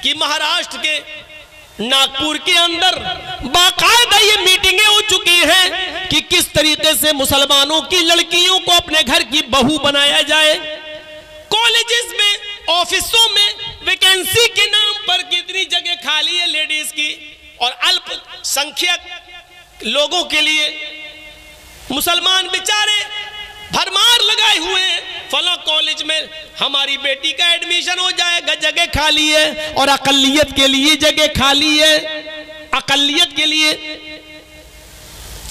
کہ مہاراشٹر کے ناگپور کے اندر باقاعدہ یہ میٹنگیں ہو چکی ہیں کہ کس طریقے سے مسلمانوں کی لڑکیوں کو اپنے گھر کی بہو بنایا جائے. کالجز میں، آفسوں میں ویکینسی کے نام پر کتنی جگہ خالی ہے لیڈیز کی، اور الپ سنکھیک لوگوں کے لیے مسلمان بیچارے بھرمار لگائے ہوئے ہیں. فلاں کالج میں ہماری بیٹی کا ایڈمیشن ہو جائے گا، جگہ خالی ہے، اور اقلیت کے لیے جگہ خالی ہے. اقلیت کے لیے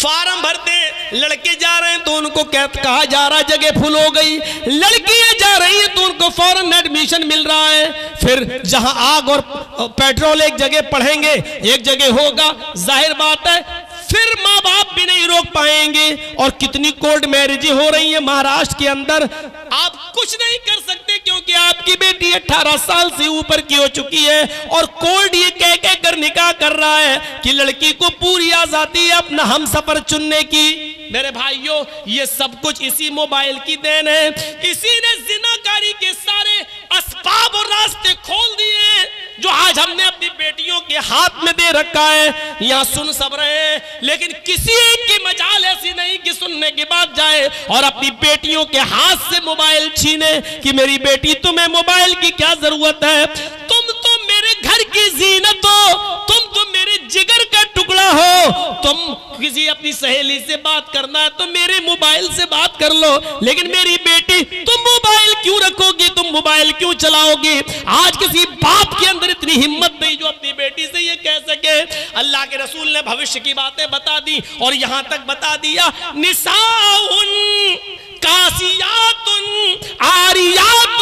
فارم بھرتے ہیں، لڑکے جا رہے ہیں تو ان کو کہا جا رہا جگہ فل ہو گئی، لڑکیاں جا رہی ہیں تو ان کو فوراً ایڈمیشن مل رہا ہے. پھر جہاں آگ اور پیٹرول ایک جگہ پڑھیں گے ایک جگہ ہوگا، ظاہر بات ہے پھر ماں باپ بھی نہیں روک پائیں گے. اور کتنی کورٹ میرجیں ہو رہی ہیں مہاراشٹر کے اندر. آپ کچھ نہیں کر سکتے کیونکہ آپ کی بیٹی 18 سال سے اوپر کی ہو چکی ہے، اور کورٹ یہ کہہ کر نکاح کر رہا ہے کہ لڑکی کو پوری آزادی ہے اپنا ہم سفر چننے کی. میرے بھائیوں، یہ سب کچھ اسی موبائل کی دین ہے. اسی نے زناکاری کے سارے اسباب اور راستے کھول دیے ہیں جو آج ہم نے اپنی بیٹیوں کے ہاتھ میں دے رکھا ہے. یہاں سن سب رہے ہیں لیکن کسی ایک کی مجال ایسی نہیں کہ سننے کے بعد جائے اور اپنی بیٹیوں کے ہاتھ سے موبائل چھینے کہ میری بیٹی تمہیں موبائل کی کیا ضرورت ہے، تم تو میرے گھر کی زینت ہو، تم تو میرے جگر کا ٹکڑا ہو، تم کسی اپنی سہیلی سے بات کرنا ہے تو میرے موبائل سے بات کر لو. لیکن میری بیٹی تم موبائل کیوں رکھو گی، تم موبائل کیوں چلاؤ گی؟ آج کسی باپ کے اندر اتنی ہمت نہیں جو اپنی بیٹی سے یہ کہہ سکے. اللہ کے رسول نے بھوشیہ کی باتیں بتا دی اور یہاں تک بتا دیا نساؤن کاسیات عاریات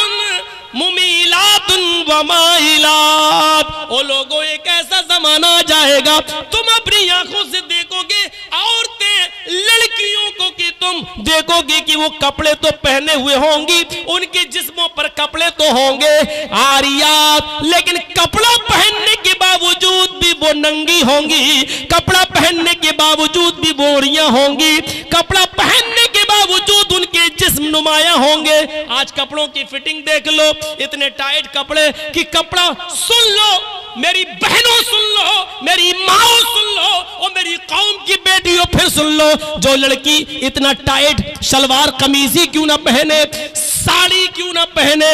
ممیلات ومائلات. او لوگوں، ایک ایسا زمانہ آ جائے گا تم اپنی آنکھوں سے دیکھو گے عورتیں لڑکیوں کو کہ تم دیکھو گے کہ وہ کپڑے تو پہنے ہوئے ہوں گی، ان کے جسموں پر کپڑے تو ہوں گے عاریات، لیکن کپڑا پہننے کے باوجود بھی وہ ننگی ہوں گی، کپڑا پہننے کے باوجود بھی بوریاں ہوں گی، کپڑا پہننے کے باوجود ان کے جسم نمایاں ہوں گے. آج کپڑوں کی فٹنگ دیکھ لو، اتنے ٹائٹ کپڑے کہ کپڑا سن لو میری بہنوں، سن لو میری ماں، سن لو اور میری قوم کی بیٹیوں پھر سن لو، جو لڑکی اتنا ٹائٹ شلوار قمیضی کیوں نہ پہنے، ساڑی کیوں نہ پہنے،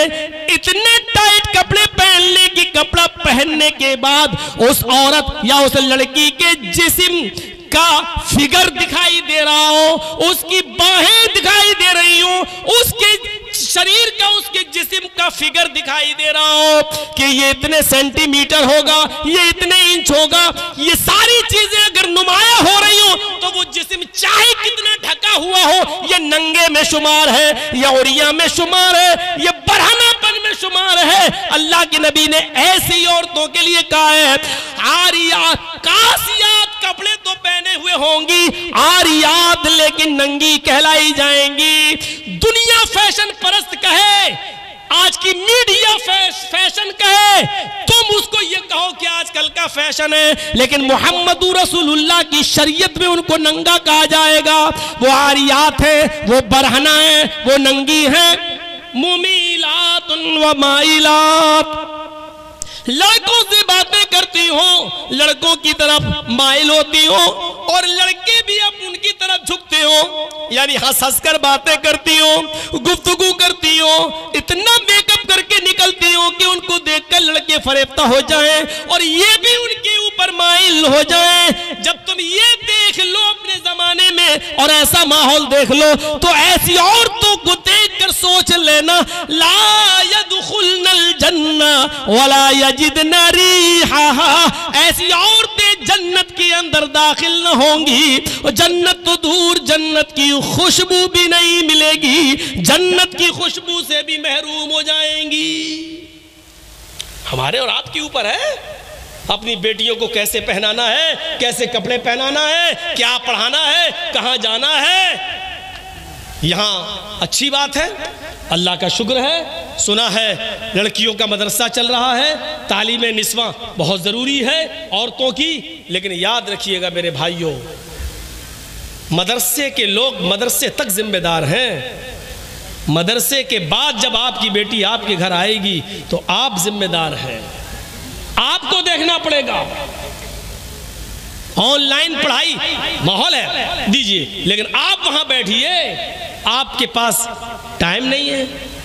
اتنے ٹائٹ کپڑے پہننے کی کپڑا پہننے کے بعد اس عورت یا اس لڑکی کے جسم کا فگر دکھائی دے رہا ہو، اس کی باہیں دکھائی دے رہی ہوں، اس کے شریر کا، اس کے جسم کا فگر دکھائی دے رہا ہو کہ یہ اتنے سینٹی میٹر ہوگا، یہ اتنے انچ ہوگا. یہ ساری چیزیں اگر نمایاں ہو رہی ہوں تو وہ جسم چاہے کتنا ڈھکا ہوا ہو یہ ننگے میں شمار ہے، یہ عوریاں میں شمار ہے، یہ برہنہ پن میں شمار ہے. اللہ کے نبی نے ایسی عورتوں کے لیے کہا ہے عاریات، کاسیات کپڑے تو پہنے ہوئے ہوں گی، عاریات لیکن ننگی کہلائی جائیں گی. دنیا فیشن پرست کہے، آج کی میڈیا فیشن کہے، تم اس کو یہ کہو کہ آج کل کا فیشن ہے، لیکن محمد رسول اللہ کی شریعت میں ان کو ننگا کہا جائے گا. وہ عاریات ہیں، وہ برہنہ ہیں، وہ ننگی ہیں. ممیلات و مائلات، لڑکوں سے باتیں کرتی ہوں، لڑکوں کی طرف مائل ہوتی ہوں اور لڑکے بھی اب ان کی طرف جھکتے ہوں، یعنی ہنس ہنس کر باتیں کرتی ہوں، گفتگو کرتی ہوں، اتنا میک اپ کر کے نکلتی ہوں کہ ان کو دیکھ کر لڑکے فریفتہ ہو جائیں اور یہ بھی ان کے اوپر مائل ہو جائیں. جب تم یہ دیکھ لو اپنے زمانے میں اور ایسا ماحول دیکھ لو تو ایسی عورتوں کو دیکھ کر سوچ لینا لا يدخلن الجنہ ولا یجدن ریحہا، ایسی عورتیں جنت کے اندر داخل نہ ہوں گی، جنت تو دور جنت کی خوشبو بھی نہیں ملے گی، جنت کی خوشبو سے بھی محروم ہو جائیں گی. ہمارے اور آپ کے اوپر ہے اپنی بیٹیوں کو کیسے پہنانا ہے، کیسے کپڑے پہنانا ہے، کیا پڑھانا ہے، کہاں جانا ہے. یہاں اچھی بات ہے، اللہ کا شکر ہے، سنا ہے لڑکیوں کا مدرسہ چل رہا ہے، تعلیم نسواں بہت ضروری ہے عورتوں کی. لیکن یاد رکھیے گا میرے بھائیوں، مدرسے کے لوگ مدرسے تک ذمہ دار ہیں. مدرسے کے بعد جب آپ کی بیٹی آپ کے گھر آئے گی تو آپ ذمہ دار ہیں. دیکھنا پڑے گا. آن لائن پڑھائی ماحول ہے دیجئے، لیکن آپ وہاں بیٹھیے، آپ کے پاس ٹائم نہیں ہے.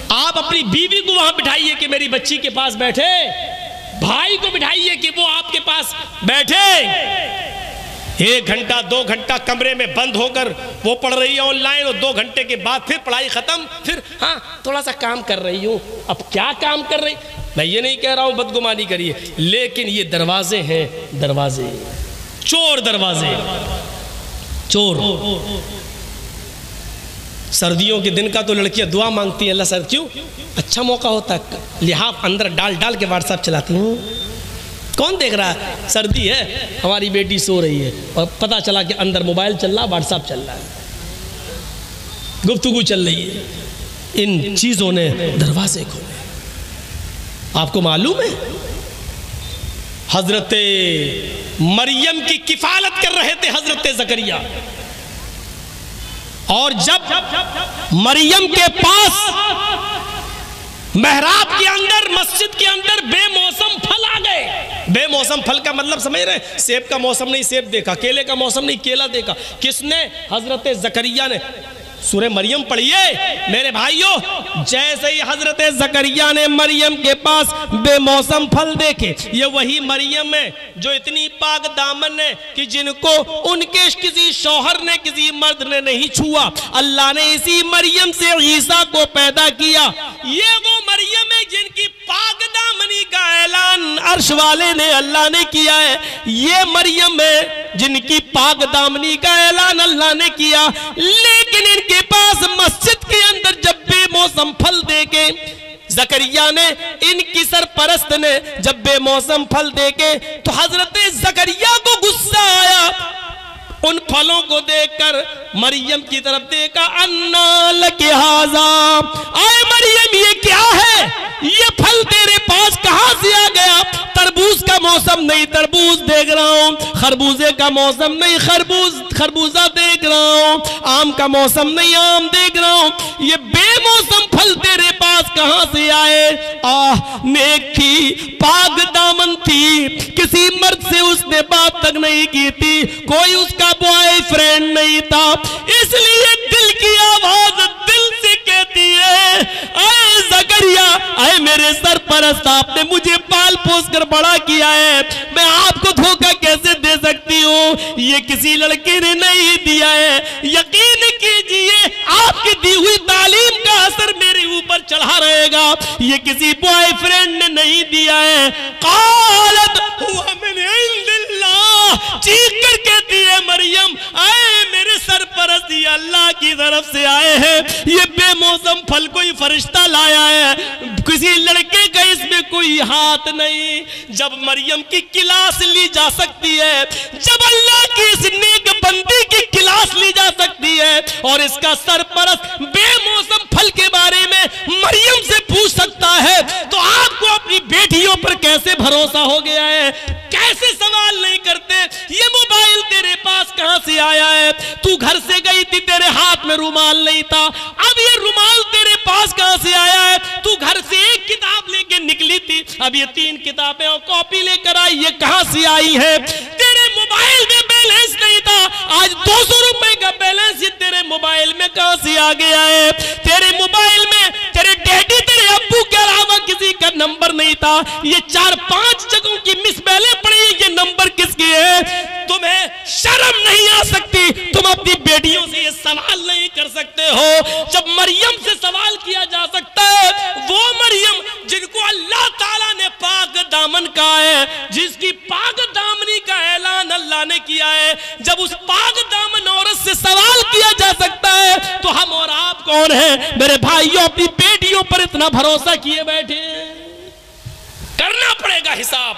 آپ اپنی بیوی کو وہاں بٹھائیے کہ میری بچی کے پاس بیٹھے، بھائی کو بٹھائیے کہ وہ آپ کے پاس بیٹھے. 1 گھنٹہ 2 گھنٹہ کمرے میں بند ہو کر وہ پڑھ رہی ہے آن لائن، اور 2 گھنٹے کے بعد پھر پڑھائی ختم، پھر ہاں تھوڑا سا کام کر رہی ہوں. اب کیا کام کر رہی؟ میں یہ نہیں کہہ رہا ہوں بدگمانی کریے، لیکن یہ دروازے ہیں، دروازے چور، دروازے چور. سردیوں کے دن کا تو لڑکیاں دعا مانگتی ہیں، اللہ سر کیوں؟ اچھا موقع ہوتا ہے، لحاف اندر ڈال کے واٹس ایپ چلاتی ہوں. کون دیکھ رہا ہے؟ سردی ہے، ہماری بیٹی سو رہی ہے اور پتہ چلا کہ اندر موبائل چل رہا، واٹس ایپ چل رہا ہے، گفتگو چل رہی ہے. ان چیزوں نے دروازے کھولے. آپ کو معلوم ہے حضرت مریم کی کفالت کر رہے تھے حضرت زکریا، اور جب مریم کے پاس محراب کے اندر، مسجد کے اندر بے موسم پھل آ گئے. بے موسم پھل کا مطلب سمجھ رہے ہیں؟ سیب کا موسم نہیں سیب دیکھا، کیلے کا موسم نہیں کیلا دیکھا. کس نے؟ حضرت زکریا نے. سورہ مریم پڑھیے میرے بھائیوں. جیسے ہی حضرت زکریا نے مریم کے پاس بے موسم پھل دیکھے، یہ وہی مریم ہے جو اتنی پاک دامن ہے کہ جن کو ان کے کسی شوہر نے، کسی مرد نے نہیں چھوا. اللہ نے اسی مریم سے عیسیٰ کو پیدا کیا. یہ وہ مریم ہے جن کی پاک دامنی کا اعلان عرش والے نے، اللہ نے کیا ہے. یہ مریم ہے جن کی پاک دامنی کا اعلان اللہ نے کیا. لیکن ان کے پاس مسجد کے اندر جب بے موسم پھل دیکھے، زکریا نے، ان کی سرپرست نے جب بے موسم پھل دیکھے تو حضرت زکریا کو غصہ آیا. ان پھلوں کو دیکھ کر مریم کی طرف دیکھا. انا لک ھذا، اے مریم یہ کیا ہے؟ یہ پھل تیرے پاس کہاں سے آ گیا؟ تربوز کا موسم نہیں، تربوز دیکھ رہا ہوں. خربوزے کا موسم نہیں، خربوزہ دیکھ رہا ہوں. آم کا موسم نہیں، آم دیکھ رہا ہوں. یہ بے موسم پھل تیرے پاس کہاں سے آئے؟ نیک تھی، پاک دامن تھی، کسی مرد سے اس نے بات تک نہیں کی تھی، کوئی اس کا بوائے فرینڈ نہیں تھا. اس لیے دل کی آواز دل سے کہتی ہے، اے زکریا، اے میرے سرپرست، آپ نے مجھے پال پوس کر بڑا کیا ہے، میں آپ کو دھوکہ کیسے دے سکتی ہوں؟ یہ کسی لڑکے نے نہیں دیا ہے. یقین کیجئے آپ کی دی ہوئی تعلیم کا اثر میرے اوپر چڑھا رہے گا. یہ کسی بوائے فرینڈ نے نہیں دیا ہے. قالت هو من عند اللہ، چیخ کر کہتی ہے مریم، اے میرے سرپرست، یہ اللہ کی طرف سے آئے ہیں. یہ بے موسم پھل کوئی فرشتہ لایا ہے، کسی لڑکے کا اس میں کوئی ہاتھ نہیں. جب مریم کی کلاس لی جا سکتی ہے، جب اللہ کی اس نیک بندی کی کلاس لی جا سکتی ہے، اور اس کا سرپرست بے موسم پھل کے بارے میں مریم سے پوچھ سکتا ہے، تو آپ کو اپنی بیٹیوں پر کیسے بھروسہ ہو گیا ہے؟ کیسے سوال نہیں کرتے؟ یہ موبائل تیرے پاس کہاں سے آیا ہے؟ تو گھر سے گئی تھی، تیرے ہاتھ میں رومال نہیں تھا، اب یہ رومال تیرے پاس کہاں سے آیا ہے؟ تو گھر سے ایک کتاب لے کے نکلی تھی، اب یہ 3 کتابیں اور کاپی لے کر آئی، یہ کہاں سے آئی ہے؟ تیرے موبائل میں بیلنس نہیں تھا، آج 200 روپے کا بیلنس یہ تیرے موبائل میں کہاں سے آ گیا ہے؟ تیرے موبائل میں تیرے ڈیڈی، تیرے ابو کے علاوہ کسی کا نمبر نہیں تھا، یہ 4-5 جگہوں کی مس بیلیں پڑی، یہ نمبر کس کے ہے؟ تمہیں شرم نہیں آ سکتی؟ تم اپنی بیٹیوں سے یہ سوال نہیں کر سکتے ہو؟ جب مریم سے سوال کیا جا سکتا ہے، وہ مریم جن کو اللہ تعالیٰ نے پاک دامن کہا ہے، جس کی پاک دامنی کا اعلان اللہ نے کیا ہے، جب اس پاک دامن عورت سے سوال کیا جا سکتا ہے تو ہم اور آپ کون ہیں؟ میرے بھائیوں، اپنی بیٹیوں پر اتنا بھروسہ کیے بیٹھے ہیں. کرنا پڑے گا حساب،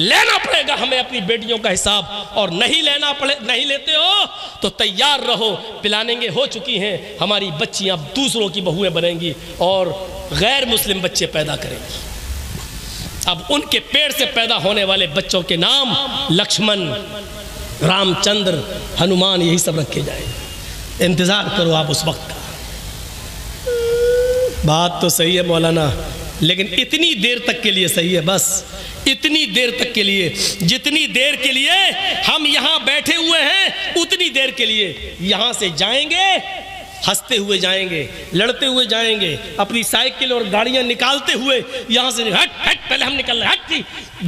لینا پڑے گا ہمیں اپنی بیٹیوں کا حساب. اور نہیں لیتے ہو تو تیار رہو، پلاننگیں ہو چکی ہیں، ہماری بچیاں دوسروں کی بہویں بنیں گی اور غیر مسلم بچے پیدا کریں گی. اب ان کے پیڑ سے پیدا ہونے والے بچوں کے نام لکشمن، رام چندر، ہنومان، یہی سب رکھے جائیں. انتظار کرو آپ اس وقت کا. بات تو صحیح ہے مولانا، لیکن اتنی دیر تک کے لیے صحیح ہے، بس اتنی دیر تک کے لیے، جتنی دیر کے لیے ہم یہاں بیٹھے ہوئے ہیں اتنی دیر کے لیے یہاں سے جائیں گے، ہنستے ہوئے جائیں گے، لڑتے ہوئے جائیں گے، اپنی سائیکل اور گاڑیاں نکالتے ہوئے یہاں سے ہٹ پہلے ہم نکل رہے ہٹ،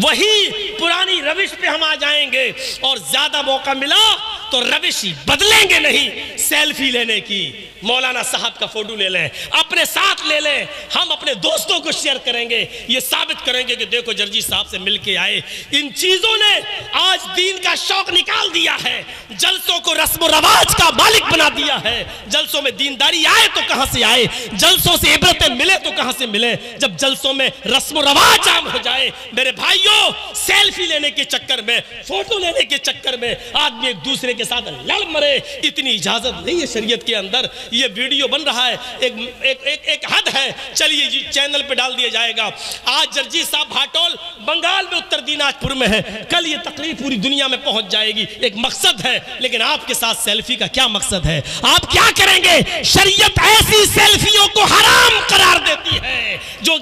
وہی پرانی روش پہ ہم آ جائیں گے، اور زیادہ موقع ملا تو روش بدلیں گے نہیں، سیلفی لینے کی، مولانا صاحب کا فوٹو لے لیں، اپنے ساتھ لے لیں، ہم اپنے دوستوں کو شیئر کریں گے، یہ ثابت کریں گے کہ دیکھو جرجی صاحب سے مل کے آئے۔ ان چیزوں نے آج دین کا شوق نکال دیا ہے، جلسوں کو رسم و رواج کا مالک بنا دیا ہے۔ جلسوں میں دینداری آئے تو کہاں سے آئے، جلسوں سے عبرتیں ملے تو کہاں سے ملے، جب جلسوں میں رسم و رواج عام ہو جائے۔ میرے بھائیوں، سیلفی لینے کے چکر میں، فوٹو لینے کے چکر میں آدمی ایک دوسرے کے ساتھ لڑ مرے، اتنی اجازت نہیں ہے شریعت کے اندر۔ یہ ویڈیو بن رہا ہے، ایک حد ہے، چلیے جی چینل پہ ڈال دیا جائے گا۔ آج جرجی صاحب بھاٹول بنگال میں اتر دیناج پور میں ہے، کل یہ تقریر پوری دنیا میں پہنچ جائے گی، ایک مقصد ہے، لیکن آپ کے ساتھ سیلفی کا کیا مقصد ہے؟ آپ کیا کریں گے؟ شریعت ایسی سیلفیوں کو حرام قرار دیتی ہے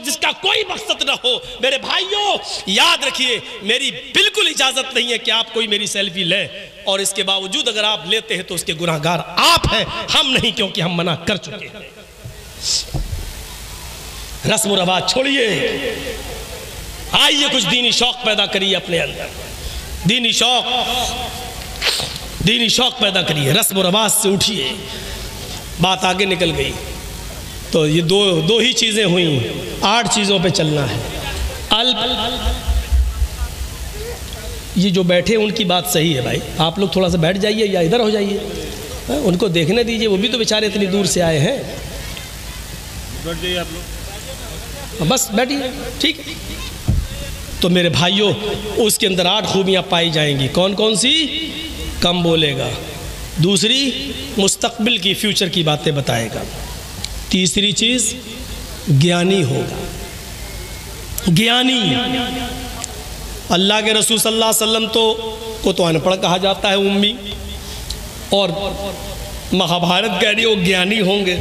جس کا کوئی مقصد نہ ہو۔ میرے بھائیوں یاد رکھیے، میری بالکل اجازت نہیں ہے کہ آپ کوئی میری سیلفی لیں، اور اس کے باوجود اگر آپ لیتے ہیں تو اس کے گناہگار آپ ہیں، ہم نہیں، کیونکہ ہم منع کر چکے ہیں۔ رسم و رواج چھوڑیے، آئیے کچھ دینی شوق پیدا کریے اپنے اندر، دینی شوق پیدا کریے، رسم و رواج سے اٹھیے۔ بات آگے نکل گئی تو یہ دو ہی چیزیں ہوئیں، 8 چیزوں پہ چلنا ہے۔ یہ جو بیٹھے ان کی بات صحیح ہے بھائی، آپ لوگ تھوڑا سا بیٹھ جائیے یا ادھر ہو جائیے، ان کو دیکھنے دیجئے، وہ بھی تو بیچارے اتنی دور سے آئے ہیں۔ بیٹھ جائیے آپ لوگ، بس بیٹھیے، ٹھیک ہے۔ تو میرے بھائیوں، اس کے اندر 8 خوبیاں پائی جائیں گی۔ کون کون سی؟ کم بولے گا، دوسری مستقبل کی، فیوچر کی باتیں بتائے گا، تیسری چیز گیانی ہوگا، گیانی۔ اللہ کے رسول صلی اللہ علیہ وسلم کو تو ان پڑھ کہا جاتا ہے، امی، اور مہابھارت کہہ رہی وہ گیانی ہوں گے۔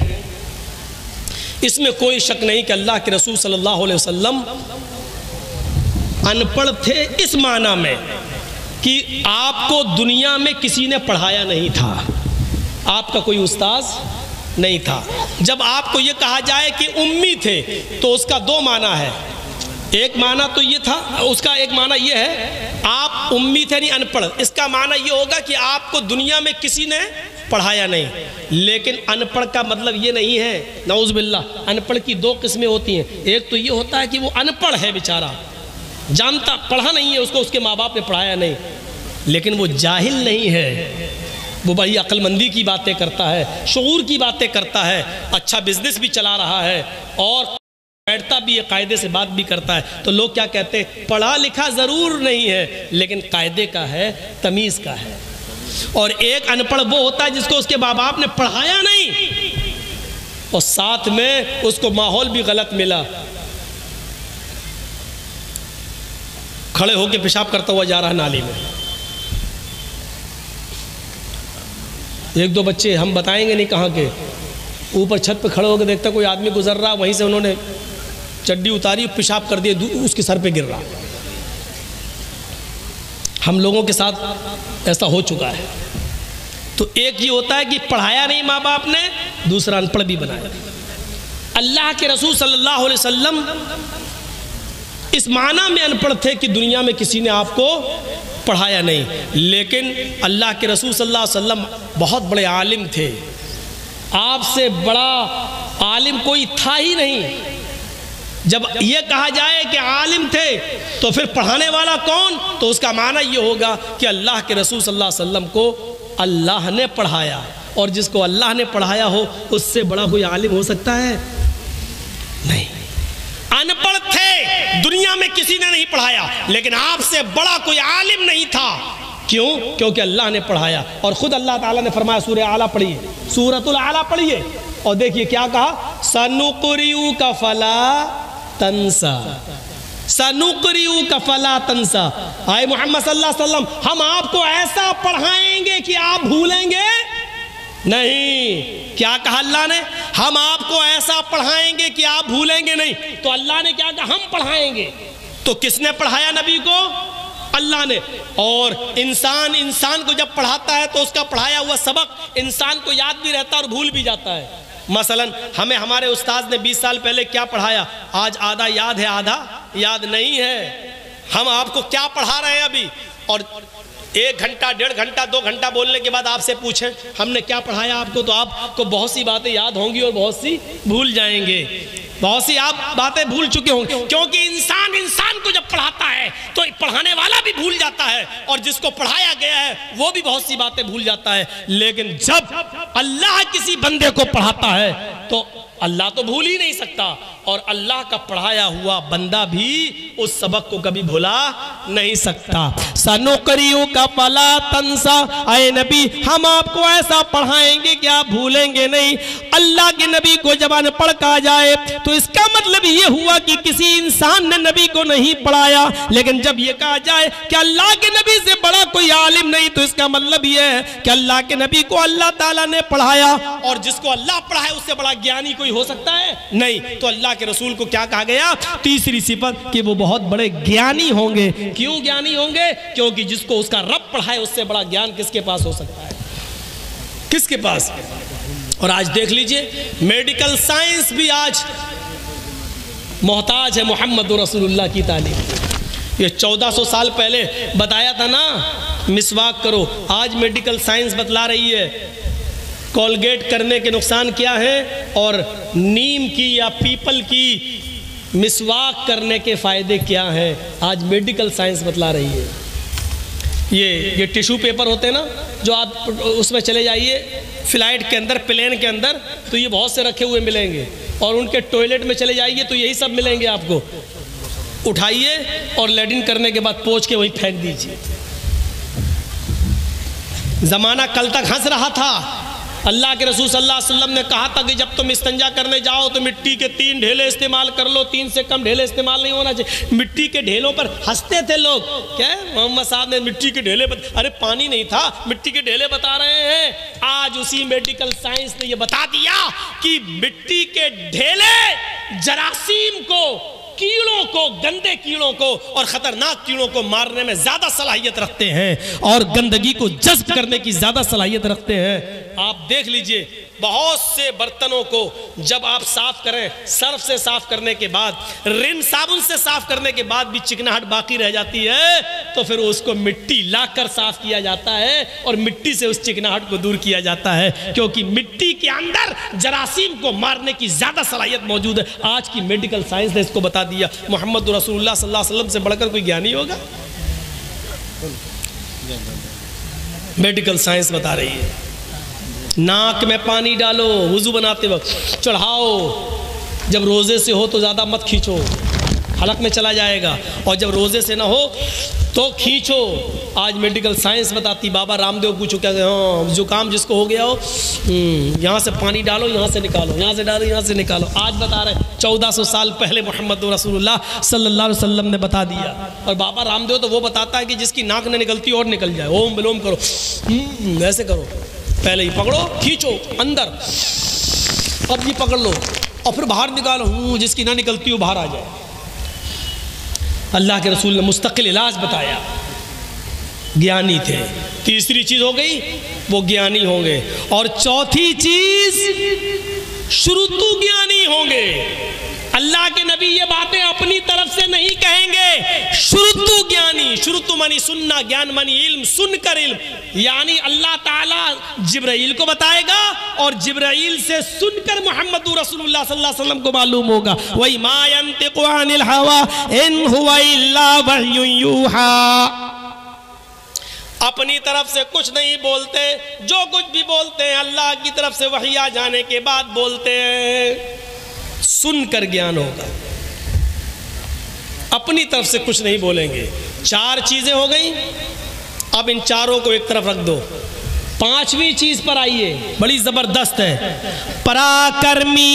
اس میں کوئی شک نہیں کہ اللہ کے رسول صلی اللہ علیہ وسلم ان پڑھ تھے اس معنی میں کہ آپ کو دنیا میں کسی نے پڑھایا نہیں تھا، آپ کا کوئی استاذ نہیں تھا۔ جب آپ کو یہ کہا جائے کہ امی تھے تو اس کا 2 معنی ہے، ایک معنی تو یہ تھا، اس کا ایک معنی یہ ہے آپ امی تھے نہیں ان پڑھ، اس کا معنی یہ ہوگا کہ آپ کو دنیا میں کسی نے پڑھایا نہیں۔ لیکن ان پڑھ کا مطلب یہ نہیں ہے، نعوذ باللہ، ان پڑھ کی 2 قسمیں ہوتی ہیں۔ ایک تو یہ ہوتا ہے کہ وہ ان پڑھ ہے بیچارہ، جانتا پڑھا نہیں ہے، اس کو اس کے ماں باپ نے پڑھایا نہیں، لیکن وہ جاہل نہیں ہے، وہ بڑی عقل مندی کی باتیں کرتا ہے، شعور کی باتیں کرتا ہے، اچھا بزنس بھی چلا رہا ہے اور بیٹھتا بھی ہے، قاعدے سے بات بھی کرتا ہے۔ تو لوگ کیا کہتے ہیں؟ پڑھا لکھا ضرور نہیں ہے لیکن قاعدے کا ہے، تمیز کا ہے۔ اور ایک ان پڑھ وہ ہوتا ہے جس کو اس کے ماں باپ نے پڑھایا نہیں اور ساتھ میں اس کو ماحول بھی غلط ملا، کھڑے ہو کے پیشاب کرتا ہوا جا رہا نالی میں۔ 1-2 بچے ہم بتائیں گے نہیں کہاں کے، اوپر چھت پہ کھڑے ہو کے دیکھتا کوئی آدمی گزر رہا، وہیں سے انہوں نے چڈی اتاری، پیشاب کر دیا، اس کے سر پہ گر رہا۔ ہم لوگوں کے ساتھ ایسا ہو چکا ہے۔ تو ایک یہ ہوتا ہے کہ پڑھایا نہیں ماں باپ نے، دوسرا ان پڑھ بھی بنایا۔ اللہ کے رسول صلی اللہ علیہ وسلم اس معنی میں ان پڑھ تھے کہ دنیا میں کسی نے آپ کو پڑھایا نہیں، لیکن اللہ کے رسول صلی اللہ علیہ وسلم بہت بڑے عالم تھے، آپ سے بڑا عالم کوئی تھا ہی نہیں۔ جب یہ کہا جائے کہ عالم تھے تو پھر پڑھانے والا کون؟ تو اس کا معنی یہ ہوگا کہ اللہ کے رسول صلی اللہ علیہ وسلم کو اللہ نے پڑھایا، اور جس کو اللہ نے پڑھایا ہو اس سے بڑا کوئی عالم ہو سکتا ہے؟ نہیں۔ ان پڑھ تھے، دنیا میں کسی نے نہیں پڑھایا، لیکن آپ سے بڑا کوئی عالم نہیں تھا۔ کیوں؟ کیونکہ اللہ نے پڑھایا، اور خود اللہ تعالیٰ نے فرمایا، سورہ اعلیٰ پڑھیے، سورۃ الاعلیٰ پڑھیے، اور دیکھیے کیا کہا، سَنُقْرِئُكَ فَلَا تَنْسَى، سَنُقْرِئُكَ فَلَا تَنْسَى۔ آئے محمد صلی اللہ علیہ وسلم، ہم آپ کو ایسا پڑھائیں گے کہ آپ بھولیں گے نہیں۔ کیا کہا اللہ نے؟ ہم آپ کو ایسا پڑھائیں گے کہ آپ بھولیں گے نہیں۔ تو اللہ نے کیا کہا؟ ہم پڑھائیں گے۔ تو کس نے پڑھایا نبی کو؟ اللہ نے. اور انسان کو جب پڑھاتا ہے تو اس کا پڑھایا ہوا سبق انسان کو یاد بھی رہتا اور بھول بھی جاتا ہے. مثلا ہمیں ہمارے استاذ نے 20 سال پہلے کیا پڑھایا آج آدھا یاد ہے آدھا یاد نہیں ہے. ہم آپ کو کیا پڑھا رہے ہیں ابھی، اور 1 گھنٹہ 1.5 گھنٹہ 2 گھنٹہ بولنے کے بعد آپ سے پوچھیں ہم نے کیا پڑھایا آپ کو، تو آپ کو بہت سی باتیں یاد ہوں گی اور بہت سی بھول جائیں گے. بہت سی آپ باتیں بھول چکے ہوں گے، کیونکہ انسان کو جب پڑھاتا ہے تو پڑھانے والا بھی بھول جاتا ہے اور جس کو پڑھایا گیا ہے وہ بھی بہت سی باتیں بھول جاتا ہے. لیکن جب اللہ کسی بندے کو پڑھاتا ہے تو اللہ تو بھول ہی نہیں سکتا، اور اللہ کا پڑھایا ہوا بندہ بھی اس سبق کو کبھی بھولا نہیں سکتا. سَنُقْرِئُكَ فَلَا تَنْسَى، اے نبی ہم آپ کو ایسا پڑھائیں گے کہ آپ بھولیں گے نہیں. اللہ کے نبی کو جب ان پڑھ کہا جائے تو اس کا مطلب یہ ہوا کہ کسی انسان نے نبی کو نہیں پڑھایا. لیکن جب یہ کہا جائے کہ اللہ کے نبی سے بڑا کوئی عالم نہیں تو اس کا مطلب یہ ہے کہ اللہ کے نبی کو اللہ تعالیٰ نے پڑھایا، اور جس کو اللہ پڑھائے اس سے بڑا گیانی کوئی ہو سکتا ہے نہیں. تو اللہ کے رسول کو کیا کہا گیا؟ تیسری صفت کہ وہ بہت بڑے گیانی ہوں گے. کیوں گیانی ہوں گے؟ کیونکہ جس کو اس کا رب پڑھائے اس سے بڑا گیان کس کے پاس ہو سکتا ہے؟ کس کے پاس؟ اور آج دیکھ لیجئے میڈیکل سائنس بھی آج محتاج ہے محمد رسول اللہ کی تعلیم. یہ 1400 سال پہلے بتایا تھا نا مسواک کرو، آج میڈیکل سائنس بتلا رہی ہے کولگیٹ کرنے کے نقصان کیا ہے اور نیم کی یا پیپل کی مسواک کرنے کے فائدے کیا ہیں. آج میڈیکل سائنس بتلا رہی ہے. یہ ٹیشو پیپر ہوتے ہیں نا جو آپ اس میں چلے جائیے فلائٹ کے اندر پلین کے اندر تو یہ بہت سے رکھے ہوئے ملیں گے، اور ان کے ٹوائلٹ میں چلے جائیے تو یہی سب ملیں گے آپ کو. اٹھائیے اور لیٹرن کرنے کے بعد پوچھ کے وہی پھینک دیجیے. زمانہ کل تک ہنس رہا تھا. اللہ کے رسول صلی اللہ علیہ وسلم نے کہا تھا کہ جب تم استنجا کرنے جاؤ تو مٹی کے 3 ڈھیلے استعمال کر لو، 3 سے کم ڈھیلے استعمال نہیں ہونا چاہیے. مٹی کے ڈھیلوں پر ہنستے تھے لوگ. کیا محمد صاحب نے مٹی کے ڈھیلے ارے پانی نہیں تھا مٹی کے ڈھیلے بتا رہے ہیں. آج اسی میڈیکل سائنس نے یہ بتا دیا کہ مٹی کے ڈھیلے جراثیم کو، کیڑوں کو، گندے کیڑوں کو اور خطرناک کیڑوں کو مارنے میں زیادہ صلاحیت رکھتے ہیں اور گندگی کو جذب کرنے کی زیادہ صلاحیت رکھتے ہیں. آپ دیکھ لیجئے بہت سے برتنوں کو جب آپ صاف کریں صرف سے صاف کرنے کے بعد، رن صابن سے صاف کرنے کے بعد بھی چکناہٹ باقی رہ جاتی ہے تو پھر اس کو مٹی لا کر صاف کیا جاتا ہے اور مٹی سے اس چکناہٹ کو دور کیا جاتا ہے، کیونکہ مٹی کے اندر جراثیم کو مارنے کی زیادہ صلاحیت موجود ہے. آج کی میڈیکل سائنس نے اس کو بتا دیا. محمد رسول اللہ صلی اللہ علیہ وسلم سے بڑھ کر کوئی گیانی ہوگا؟ میڈیکل سائنس بتا رہی ہے ناک میں پانی ڈالو وضو بناتے وقت، چڑھاؤ. جب روزے سے ہو تو زیادہ مت کھینچو، حلق میں چلا جائے گا، اور جب روزے سے نہ ہو تو کھینچو. آج میڈیکل سائنس بتاتی. بابا رام دیو پوچھو کیا زکام جس کو ہو گیا ہو یہاں سے پانی ڈالو یہاں سے نکالو، یہاں سے ڈالو یہاں سے نکالو. آج بتا رہے 1400 سال پہلے محمد رسول اللہ صلی اللہ علیہ وسلم نے بتا دیا. اور بابا رام دیو تو وہ بتاتا ہے کہ جس کی ناک نہ نکلتی اور نکل جائے، اوم بلوم کرو، ایسے کرو، پہلے ہی پکڑو کھینچو اندر، اب یہ پکڑ لو اور پھر باہر نکالو، جس کی نہ نکلتی وہ باہر آ جائے. اللہ کے رسول نے مستقل علاج بتایا. گیانی تھے. تیسری چیز ہو گئی وہ گیانی ہوں گے. اور چوتھی چیز شروطو گیانی ہوں گے. اللہ کے نبی یہ باتیں اپنی طرف سے نہیں کہیں گے. شروطو گیانی، شروطو منی سننا، گیان منی علم، سن کر علم. یعنی اللہ تعالیٰ جبرائیل کو بتائے گا اور جبرائیل سے سن کر محمد رسول اللہ صلی اللہ علیہ وسلم کو معلوم ہوگا. وَإِ مَا يَنْتِقُ عَنِ الْهَوَىٰ إِنْ هُوَ إِلَّا وَحْيٌ يُوحَىٰ. اپنی طرف سے کچھ نہیں بولتے، جو کچھ بھی بولتے ہیں اللہ کی طرف سے وحی آ جانے کے بعد بولتے ہیں. سن کر گیان ہوگا، اپنی طرف سے کچھ نہیں بولیں گے. 4 چیزیں ہو گئیں. اب ان 4 کو ایک طرف رکھ دو. 5ویں چیز پر آئیے، بڑی زبردست ہے. پراکرمی،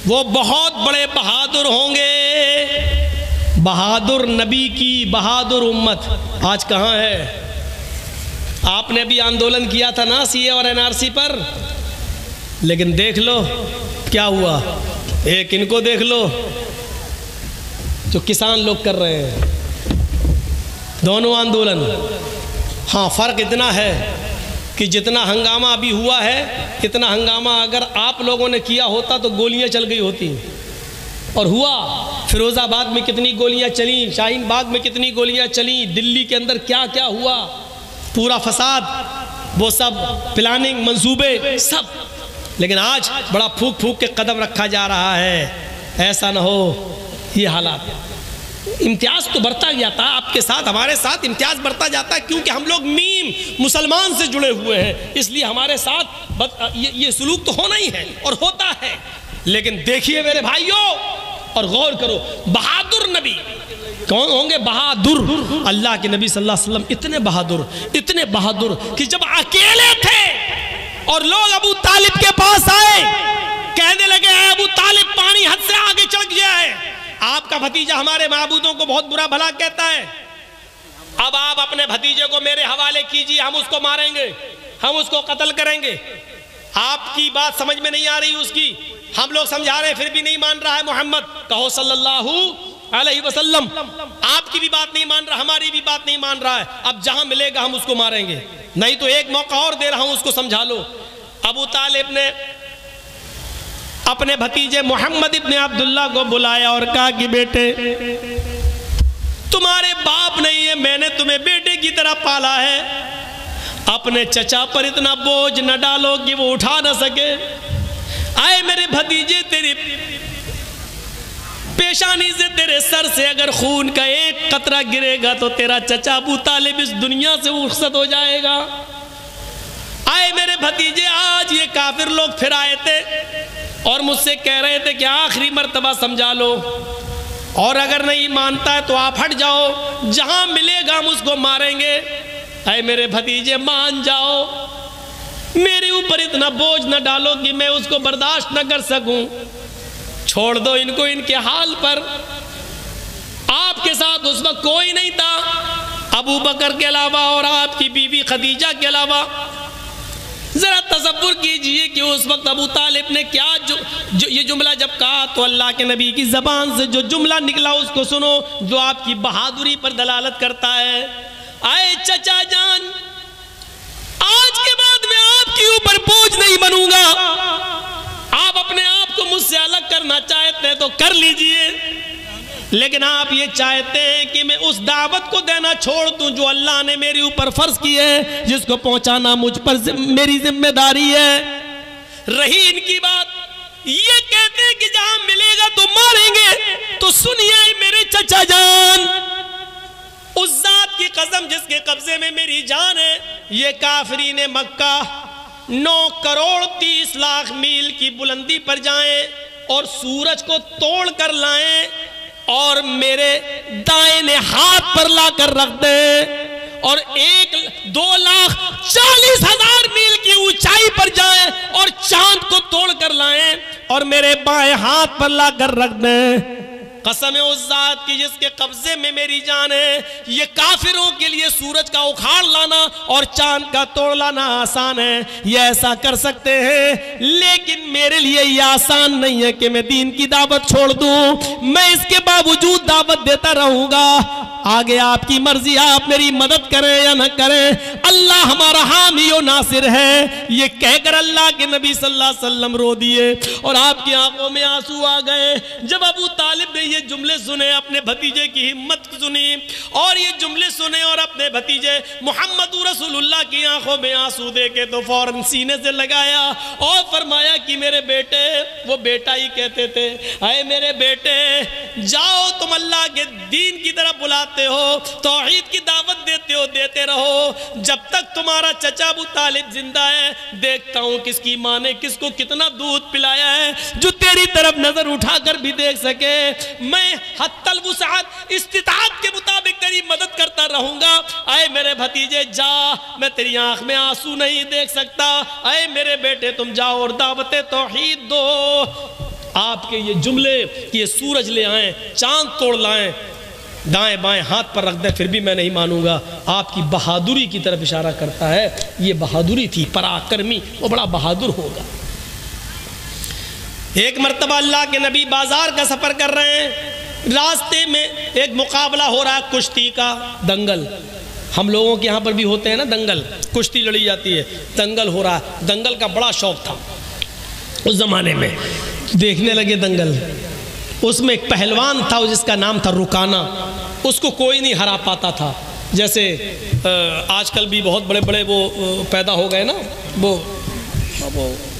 وہ بہت بڑے بہادر ہوں گے. بہادر نبی کی بہادر امت آج کہاں ہے؟ آپ نے بھی آندولن کیا تھا نا سی اے اور NRC پر، لیکن دیکھ لو کیا ہوا. ایک ان کو دیکھ لو، جو کسان لوگ کر رہے ہیں، دونوں آندولن، ہاں فرق اتنا ہے کہ جتنا ہنگامہ ابھی ہوا ہے، اتنا ہنگامہ اگر آپ لوگوں نے کیا ہوتا تو گولیاں چل گئی ہوتی، اور ہوا۔ فیروز آباد میں کتنی گولیاں چلیں، شاہین باغ میں کتنی گولیاں چلیں، دلی کے اندر کیا کیا ہوا، پورا فساد، وہ سب پلاننگ، منصوبے سب، لیکن آج بڑا پھونک پھونک کے قدم رکھا جا رہا ہے۔ ایسا نہ ہو یہ حالات، امتیاز تو بڑھتا جاتا ہے آپ کے ساتھ، ہمارے ساتھ امتیاز بڑھتا جاتا ہے، کیونکہ ہم لوگ میم مسلمان سے جڑے ہوئے ہیں، اس لیے ہمارے ساتھ یہ سلوک تو ہونا ہی ہے اور ہوتا ہے۔ لیکن دیکھیے میرے بھائیوں اور غور کرو، بہادر نبی کون ہوں گے؟ بہادر اللہ کے نبی صلی اللہ علیہ وسلم اتنے بہادر کہ جب اکیلے تھے اور لوگ ابو طالب کے پاس آئے، کہنے لگے اے ابو طالب پانی حد سے آگے چڑھ گیا ہے، آپ کا بھتیجا ہمارے معبودوں کو بہت برا بھلا کہتا ہے، اب آپ اپنے بھتیجے کو میرے حوالے کیجئے، ہم اس کو ماریں گے، ہم اس کو قتل کریں گے۔ آپ کی بات سمجھ میں نہیں آ رہی اس کی، ہم لوگ سمجھا رہے ہیں پھر بھی نہیں مان رہا ہے محمد، کہو صلی اللہ علیہ وسلم، آپ کی بھی بات نہیں مان رہا، ہماری بھی بات نہیں مان رہا ہے، اب جہاں ملے گا ہم اس کو ماریں گے، نہیں تو ایک موقع اور دے رہا ہوں اس کو سمجھا لو۔ ابو طالب نے اپنے بھتیجے محمد ابن عبداللہ کو بلایا اور کہا کہ بیٹے تمہارے باپ نہیں ہے، میں نے تمہیں بیٹے کی طرح پالا ہے، اپنے چچا پر اتنا بوجھ نہ ڈالو کہ وہ اٹھا نہ سکے۔ آئے میرے بھتیجے، تیری پیشانی سے، تیرے سر سے اگر خون کا ایک قطرہ گرے گا تو تیرا چچا ابو طالب اس دنیا سے رخصت ہو جائے گا۔ آئے میرے بھتیجے، آج یہ کافر لوگ پھر آئے تھے اور مجھ سے کہہ رہے تھے کہ آخری مرتبہ سمجھا لو، اور اگر نہیں مانتا ہے تو آپ ہٹ جاؤ، جہاں ملے گا ہم اس کو ماریں گے۔ اے میرے بھتیجے مان جاؤ، میرے اوپر اتنا بوجھ نہ ڈالو کہ میں اس کو برداشت نہ کر سکوں، چھوڑ دو ان کو ان کے حال پر۔ آپ کے ساتھ اس وقت کوئی نہیں تھا ابو بکر کے علاوہ اور آپ کی بیوی خدیجہ کے علاوہ۔ ذرا تصور کیجئے کہ اس وقت ابو طالب نے کیا یہ جملہ جب کہا تو اللہ کے نبی کی زبان سے جو جملہ نکلا اس کو سنو، جو آپ کی بہادری پر دلالت کرتا ہے۔ آئے چچا جان، آج کے بعد میں آپ کے اوپر بوجھ نہیں بنوں گا، آپ اپنے آپ کو مجھ سے الگ کرنا چاہتے ہیں تو کر لیجئے، لیکن آپ یہ چاہتے ہیں کہ میں اس دعوت کو دینا چھوڑ دوں جو اللہ نے میرے اوپر فرض کی ہے، جس کو پہنچانا مجھ پر میری ذمہ داری ہے۔ رہی ان کی بات، یہ کہتے ہیں کہ جہاں ملے گا تو ماریں گے، تو سنیے میرے چچا جان، اس ذات کی قسم جس کے قبضے میں میری جان ہے، یہ کافرین مکہ 9 کروڑ 30 لاکھ میل کی بلندی پر جائیں اور سورج کو توڑ کر لائیں اور میرے دائیں ہاتھ پر لا کر رکھ دیں، اور 2,40,000 میل کی اونچائی پر جائیں اور چاند کو توڑ کر لائیں اور میرے بائیں ہاتھ پر لا کر رکھ دیں، قسم اس ذات کی جس کے قبضے میں میری جان ہے، یہ کافروں کے لیے سورج کا اکھاڑ لانا اور چاند کا توڑ لانا آسان ہے، یہ ایسا کر سکتے ہیں، لیکن میرے لیے یہ آسان نہیں ہے کہ میں دین کی دعوت چھوڑ دوں، میں اس کے باوجود دعوت دیتا رہوں گا، آگے آپ کی مرضی، آپ میری مدد کریں یا نہ کریں، اللہ ہمارا حامی و ناصر ہے۔ یہ کہہ کر اللہ کے نبی صلی اللہ علیہ وسلم رو دیے اور آپ کی آنکھوں میں آنسو آ گئے۔ جب ابو طالب نے یہ جملے سنے، اپنے بھتیجے کی ہمت سنی اور یہ جملے سنے اور اپنے بھتیجے محمد رسول اللہ کی آنکھوں میں آنسو دیکھے تو فوراً سینے سے لگایا اور فرمایا کہ میرے بیٹے، وہ بیٹا ہی کہتے تھے، اے میرے بیٹے جاؤ، تم اللہ کے دین کی طرف بلاتے ہو، توحید کی دعوت دیتے ہو، دیتے رہو، جب تک تمہارا چچا ابو طالب زندہ ہے دیکھتا ہوں کس کی ماں نے کس کو کتنا دودھ پلایا ہے، جو تیری طرف نظر اٹھا کر بھی دیکھ سکے، میں حتی الوسعت استطاعت کے مطابق تیری مدد کرتا رہوں گا۔ اے میرے بھتیجے جا، میں تیری آنکھ میں آنسو نہیں دیکھ سکتا، اے میرے بیٹے تم جاؤ اور دعوت توحید دو۔ آپ کے یہ جملے کہ یہ سورج لے آئیں، چاند توڑ لائیں، دائیں بائیں ہاتھ پر رکھ دیں، پھر بھی میں نہیں مانوں گا، آپ کی بہادری کی طرف اشارہ کرتا ہے۔ یہ بہادری تھی، پراکرمی، وہ بڑا بہادر ہوگا۔ ایک مرتبہ اللہ کے نبی بازار کا سفر کر رہے ہیں راستے میں ایک مقابلہ ہو رہا ہے کشتی کا، دنگل. ہم لوگوں کے یہاں پر بھی ہوتے ہیں نا دنگل، کشتی لڑی جاتی ہے، دنگل ہو رہا ہے. دنگل کا بڑا شوق تھا اس زمانے میں، دیکھنے لگے دنگل. اس میں ایک پہلوان تھا جس کا نام تھا رکانہ، اس کو کوئی نہیں ہرا پاتا تھا. جیسے آج کل بھی بہت بڑے بڑے وہ پیدا ہو گئے نا، وہ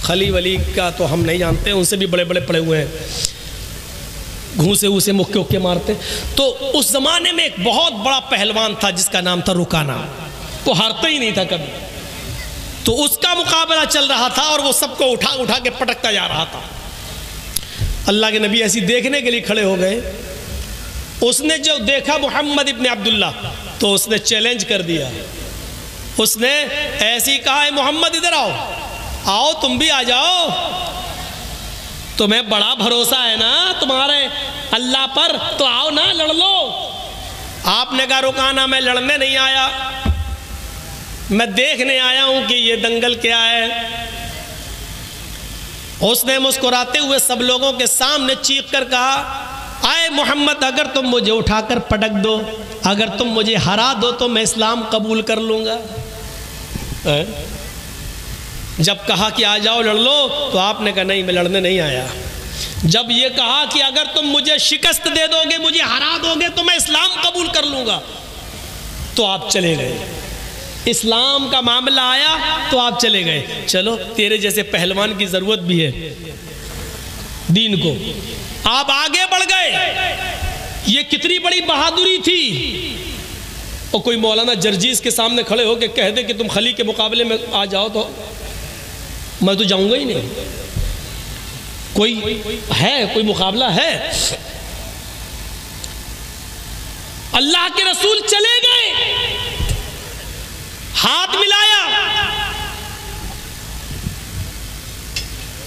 خلی ولی کا تو ہم نہیں جانتے، ان سے بھی بڑے بڑے پڑے ہوئے ہیں، گھوسے اسے مکے اکے مارتے. تو اس زمانے میں ایک بہت بڑا پہلوان تھا جس کا نام تھا رکانہ، وہ ہارتا ہی نہیں تھا کبھی. تو اس کا مقابلہ چل رہا تھا اور وہ سب کو اٹھا اٹھا کے پٹکتا جا رہا تھا. اللہ کے نبی ایسی دیکھنے کے لیے کھڑے ہو گئے. اس نے جو دیکھا محمد ابن عبداللہ تو اس نے چیلنج کر دیا. اس نے ایسی کہا ہے محمد ادھر آؤ، آؤ تم بھی آ جاؤ، تمہیں بڑا بھروسہ ہے نا تمہارے اللہ پر، تو آؤ نا لڑ لو. آپ نے کہا رکانہ میں لڑنے نہیں آیا، میں دیکھنے آیا ہوں کہ یہ دنگل کیا ہے. اس نے مسکراتے ہوئے سب لوگوں کے سامنے چیخ کر کہا آئے محمد اگر تم مجھے اٹھا کر پٹک دو، اگر تم مجھے ہرا دو تو میں اسلام قبول کر لوں گا. جب کہا کہ آ جاؤ لڑ لو تو آپ نے کہا نہیں میں لڑنے نہیں آیا. جب یہ کہا کہ اگر تم مجھے شکست دے دو گے، مجھے ہرا دو گے تو میں اسلام قبول کر لوں گا، تو آپ چلے گئے. اسلام کا معاملہ آیا تو آپ چلے گئے. چلو تیرے جیسے پہلوان کی ضرورت بھی ہے دین کو. آپ آگے بڑھ گئے. یہ کتنی بڑی بہادری تھی. اور کوئی مولانا جرجیز کے سامنے کھڑے ہو کے کہہ دے کہ تم خلی کے مقابلے میں آ جاؤ تو میں تو جاؤں گا ہی نہیں. کوئی ہے، کوئی مقابلہ ہے. اللہ کے رسول چلے گئے، ہاتھ ملایا،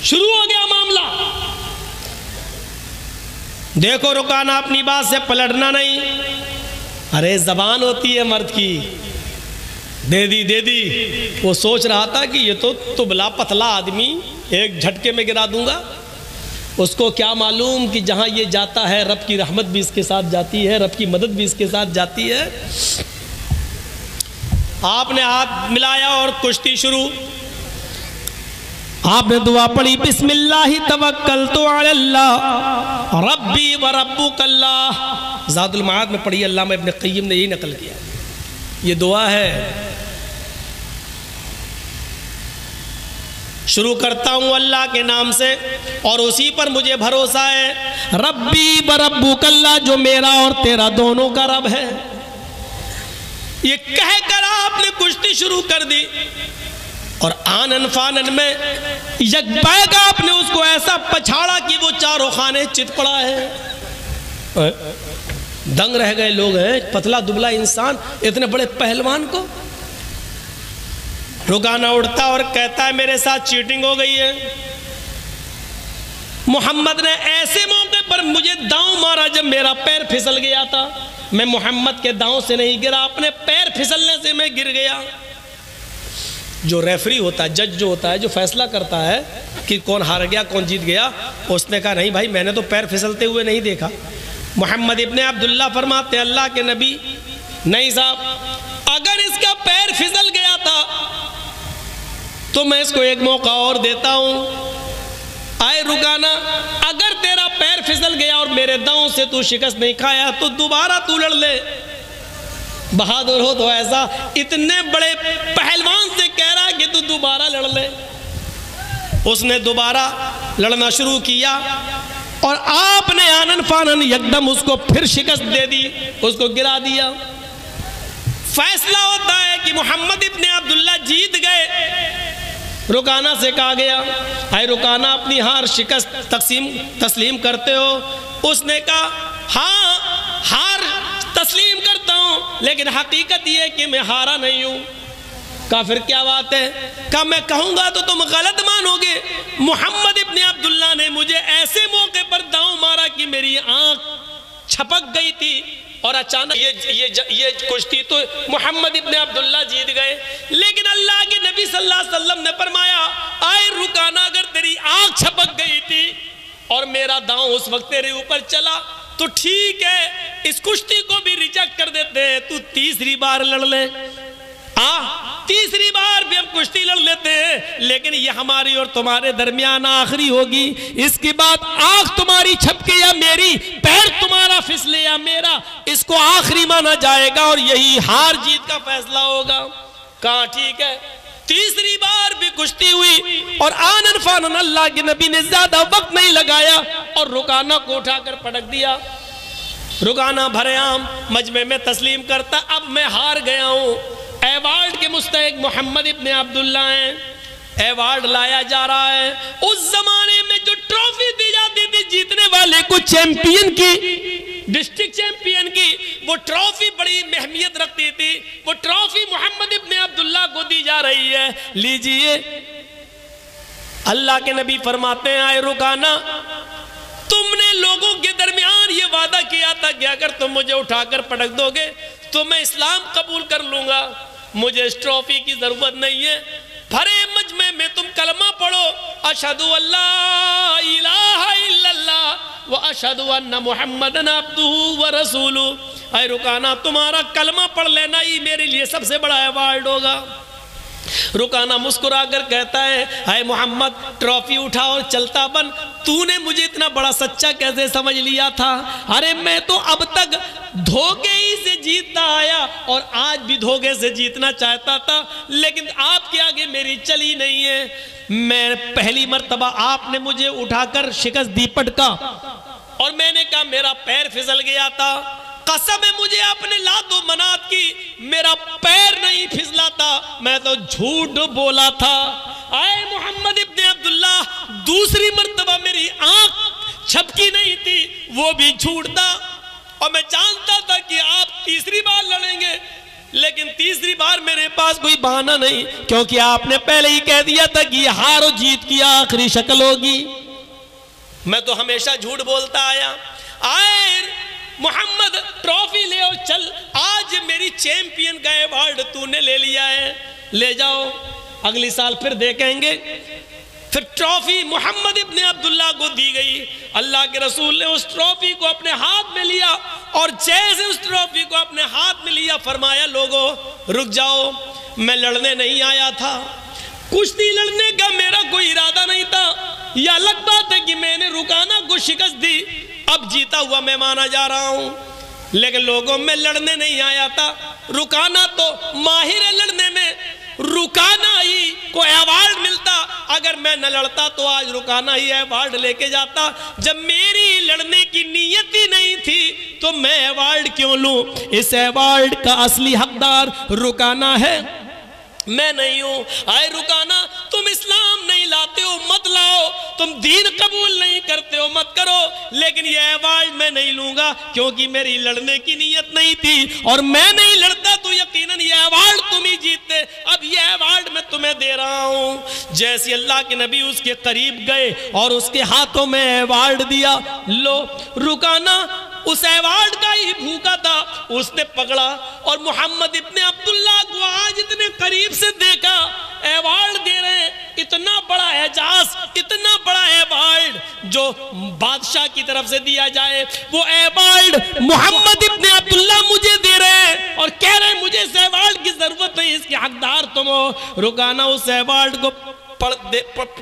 شروع ہو گیا معاملہ. دیکھو رکانہ اپنی بات سے پلٹنا نہیں. ارے زبان ہوتی ہے مرد کی، دے دی دے دی. وہ سوچ رہا تھا کہ یہ تو تبلا پتلا آدمی ایک جھٹکے میں گرا دوں گا. اس کو کیا معلوم کہ جہاں یہ جاتا ہے رب کی رحمت بھی اس کے ساتھ جاتی ہے، رب کی مدد بھی اس کے ساتھ جاتی ہے. آپ نے ہاتھ ملایا اور کشتی شروع. آپ نے دعا پڑھی بسم اللہ توکلت علی اللہ ربی و ربک اللہ. زاد المعاد میں پڑھی، علامہ ابن قیم نے یہی نقل کیا. یہ دعا ہے. شروع کرتا ہوں اللہ کے نام سے اور اسی پر مجھے بھروسہ ہے. ربی و ربک اللہ، جو میرا اور تیرا دونوں کا رب ہے. یہ کہہ کر آپ نے کشتی شروع کر دی اور آنن فانن میں یک بیگ آپ نے اس کو ایسا پچھاڑا کہ وہ چاروں خانے چت پڑا ہے. دنگ رہ گئے لوگ ہیں، پتلا دبلا انسان اتنے بڑے پہلوان کو. رکانہ اڑتا اور کہتا ہے میرے ساتھ چیٹنگ ہو گئی ہے. محمد نے ایسے موقع پر مجھے داؤں مارا جب میرا پیر پھسل گیا تھا. میں محمد کے داؤں سے نہیں گرا، اپنے پیر پھسلنے سے میں گر گیا. جو ریفری ہوتا ہے، جج جو ہوتا ہے، جو فیصلہ کرتا ہے کہ کون ہار گیا کون جیت گیا، اس نے کہا نہیں بھائی میں نے تو پیر پھسلتے ہوئے نہیں دیکھا. محمد ابن عبداللہ فرماتے اللہ کے نبی نہیں صاحب، اگر اس کا پیر پھسل گیا تھا تو میں اس کو ایک موقع اور دیتا ہوں. آئے رکانہ، اگر تیرا پیر پھسل گیا اور میرے داؤں سے تو شکست نہیں کھایا تو دوبارہ تو لڑ لے. بہادر ہو تو ایسا اتنے بڑے پہلوان سے کہہ رہا کہ تو دوبارہ لڑ لے. اس نے دوبارہ لڑنا شروع کیا اور آپ نے آنن فانن یکدم اس کو پھر شکست دے دی، اس کو گرا دیا. فیصلہ ہوتا ہے کہ محمد ابن عبداللہ جیت گئے. رکانہ سے کہا گیا اے رکانہ اپنی ہار شکست تسلیم کرتے ہو؟ اس نے کہا ہاں ہار تسلیم کرتا ہوں، لیکن حقیقت یہ کہ میں ہارا نہیں ہوں. کہا پھر کیا بات ہے؟ کہا میں کہوں گا تو تم غلط مانو گے. محمد ابن عبداللہ نے مجھے ایسے موقع پر داؤں مارا کہ میری آنکھ چھپک گئی تھی اور اچانک یہ کشتی تو محمد ابن عبداللہ جیت گئے. لیکن اللہ کے نبی صلی اللہ علیہ وسلم نے فرمایا آئے رکانہ، اگر تیری آنکھ چھپک گئی تھی اور میرا داؤں اس وقت تیرے اوپر چلا تو ٹھیک ہے اس کشتی کو بھی ریجیکٹ کر دیتے ہیں، تو تیسری بار لڑ لے، تیسری بار بھی ہم کشتی لڑ لیتے ہیں، لیکن یہ ہماری اور تمہارے درمیان آخری ہوگی، اس کے بعد آنکھ تمہاری چھپکے یا میری، پیر تمہارا پھسلے یا میرا، اس کو آخری مانا جائے گا اور یہی ہار جیت کا فیصلہ ہوگا۔ کہا ٹھیک ہے، تیسری بار بھی کشتی ہوئی اور آنن فانن اللہ کے نبی نے زیادہ وقت نہیں لگایا اور رکانہ کو اٹھا کر پٹک دیا۔ رکانہ بھرے عام مجمع میں تسلیم کرتا، اب میں ہار گیا ہوں۔ ایوارڈ کے مستحق محمد ابن عبداللہ ہیں، ایوارڈ لایا جا رہا ہے۔ اس زمانے میں جو ٹرافی دی جاتی تھی جیتنے والے کو، چیمپئن کی، ڈسٹرکٹ چیمپئن کی، وہ ٹرافی بڑی اہمیت رکھتی تھی، وہ ٹرافی محمد ابن عبداللہ کو دی جا رہی ہے، لیجئے۔ اللہ کے نبی فرماتے ہیں، آئے رکانہ، تم نے لوگوں کے درمیان یہ وعدہ کیا تھا کہ اگر تم مجھے اٹھا کر پٹک دو گے تو میں اسلام قبول کر لوں گا، مجھے اس ٹرافی کی ضرورت نہیں ہے۔ بھرے مجمع میں تم کلمہ پڑھو، اشہدو اللہ الہ الا اللہ واشہد ان محمدن عبدہ ورسولہ۔ اے رکانہ، تمہارا کلمہ پڑھ لینا ہی میرے لیے سب سے بڑا ایوارڈ ہوگا۔ رکانہ مسکرا کر کہتا ہے، اے محمد، ٹرافی اٹھا اور چلتا بن، تو نے مجھے اتنا بڑا سچا کیسے سمجھ لیا تھا؟ ارے میں تو اب تک دھوکے ہی سے جیتتا آیا اور آج بھی دھوکے سے جیتنا چاہتا تھا، لیکن آپ کے آگے میری چلی نہیں ہے۔ میں پہلی مرتبہ آپ نے مجھے اٹھا کر شکست دی، پٹکا، اور میں نے کہا میرا پیر پھسل گیا تھا، قسم ہے مجھے اپنے لات و منات کی، میرا پیر نہیں پھسلا تھا، میں تو جھوٹ بولا تھا۔ اے محمد ابن عبداللہ، دوسری مرتبہ میری آنکھ چھپکی نہیں تھی، وہ بھی جھوٹ تھا، اور میں جانتا تھا کہ آپ تیسری بار لڑیں گے، لیکن تیسری بار میرے پاس کوئی بہانہ نہیں، کیونکہ آپ نے پہلے ہی کہہ دیا تھا کہ یہ ہار و جیت کی آخری شکل ہوگی۔ میں تو ہمیشہ جھوٹ بولتا آیا۔ آئے محمد، ٹرافی لے اور چل، آج میری چیمپئن کا ایوارڈ تو نے لے لیا ہے، لے جاؤ، اگلی سال پھر دیکھیں گے۔ پھر ٹرافی محمد ابن عبداللہ کو دی گئی۔ اللہ کے رسول نے اس ٹرافی کو اپنے ہاتھ میں لیا، اور جیسے اس ٹرافی کو اپنے ہاتھ میں لیا فرمایا، لوگوں رک جاؤ، میں لڑنے نہیں آیا تھا، کشتی لڑنے کا میرا کوئی ارادہ نہیں تھا، یہ الگ بات ہے کہ میں نے رکانہ کو شکست دی، اب جیتا ہوا میں مانا جا رہا ہوں، لیکن لوگوں میں لڑنے نہیں آیا تھا۔ رکانہ تو ماہر ہے لڑنے میں، رکانہ ہی کو ایوارڈ ملتا، اگر میں نہ لڑتا تو آج رکانہ ہی ایوارڈ لے کے جاتا۔ جب میری لڑنے کی نیت ہی نہیں تھی تو میں ایوارڈ کیوں لوں؟ اس ایوارڈ کا اصلی حقدار رکانہ ہے، میں نہیں ہوں۔ آئے رکانہ، تم اسلام نہیں لاتے ہو مت لاؤ، تم دین قبول نہیں کرتے ہو مت کرو، لیکن یہ ایوارڈ میں نہیں لوں گا، کیونکہ میری لڑنے کی نیت نہیں تھی، اور میں نہیں لڑتا تو یقیناً یہ ایوارڈ تم ہی جیتے، اب یہ ایوارڈ میں تمہیں دے رہا ہوں۔ جیسے اللہ کے نبی اس کے قریب گئے اور اس کے ہاتھوں میں ایوارڈ دیا، لو، رکانہ اس ایوارڈ کا ہی بھوکا تھا، اس نے پکڑا اور محمد ابن عبداللہ کو آج اتنے قریب سے دیکھا، ایوارڈ دے رہے ہیں، اتنا بڑا اعزاز، اتنا بڑا ایوارڈ جو بادشاہ کی طرف سے دیا جائے، وہ ایوارڈ محمد ابن عبداللہ مجھے دے رہے ہیں اور کہہ رہے ہیں مجھے اس ایوارڈ کی ضرورت نہیں، اس کے حقدار تم ہو۔ رکانہ اس ایوارڈ کو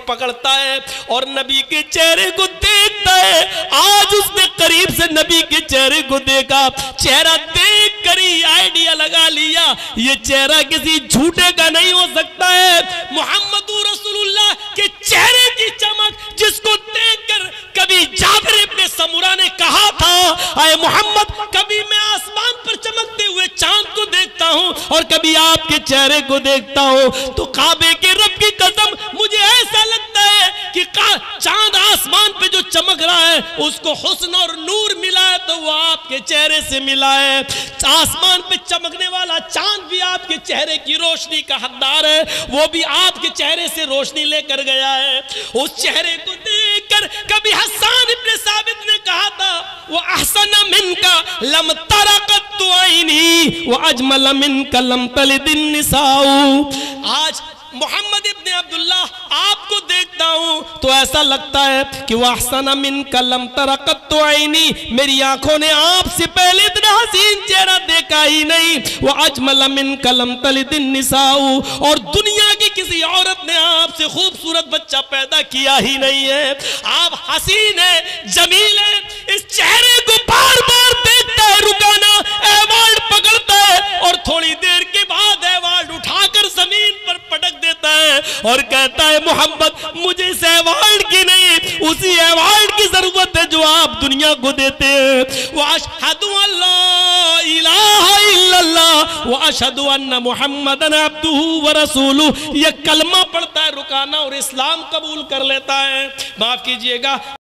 پکڑتا ہے اور نبی کے چہرے کو دیکھتا ہے۔ آج اس نے قریب سے نبی کے چہرے کو دیکھا، چہرہ دیکھ کر ہی آئیڈیا لگا لیا یہ چہرہ کسی جھوٹے کا نہیں ہو سکتا ہے۔ محمد رسول اللہ کے چہرے کی چمک جس کو دیکھ کر کبھی جابر ابن سمرہ نے کہا تھا، اے محمد، کبھی میں آسمان پر چمکتے ہوئے چاند کو دیکھتا ہوں اور کبھی آپ کے چہرے کو دیکھتا ہوں، تو کعبے کے رب کی قسم مجھے ایسا لگتا ہے کہ چاند آسمان پہ جو چمک رہا ہے اس کو حسن اور نور ملا ہے تو وہ آپ کے چہرے سے ملا ہے۔ آسمان پہ چمکنے والا چاند بھی آپ کے چہرے کی روشنی کا حقدار ہے، وہ بھی آپ کے چہرے سے روشنی لے کر گیا ہے۔ اس چہرے کو دیکھ کر کبھی حسان ابن ثابت نے کہا تھا، وَأَحْسَنَ مِنْكَ لَمْ تَرَقَتُّ عَيْنِي وَأَجْمَلَ مِنْكَ لَمْ تَلِدِ النِّسَاءُ۔ آج محمد ابن عبداللہ آپ آپ کو دیکھتا ہوں تو ایسا لگتا ہے کہ وَأَحْسَنَ مِنْكَ لَمْ تَرَ قَطُّ عَيْنِي، میری آنکھوں نے آپ سے پہلے اتنا حسین چہرہ دیکھا ہی نہیں، وَأَجْمَلَ مِنْكَ لَمْ تَلِدِ النِّسَاءُ، اور دنیا کی کسی عورت نے آپ سے خوبصورت بچہ پیدا کیا ہی نہیں ہے، آپ حسین ہیں، جمیل ہیں، اس چہرے کو بار بار دیکھتا ہے رکانا، ایوارڈ پکڑتا ہے اور تھوڑی دیر کے بعد ایوارڈ اٹھا کر زمین پر پٹک دیتا ہے اور کہتا ہے محمد مجھے اس ایوارڈ کی نہیں، اسی ایوارڈ کی ضرورت ہے جو آپ دنیا کو دیتے ہیں۔ وَأَشْهَدُ أَن لَا إِلَٰهَ إِلَّا اللَّهُ وَأَشْهَدُ أَنَّ مُحَمَّدًا عَبْدُهُ وَرَسُولُهُ، یہ کلمہ پڑھتا ہے رکانا اور اسلام قبول کر لیتا ہے۔ معاف کیجئے گا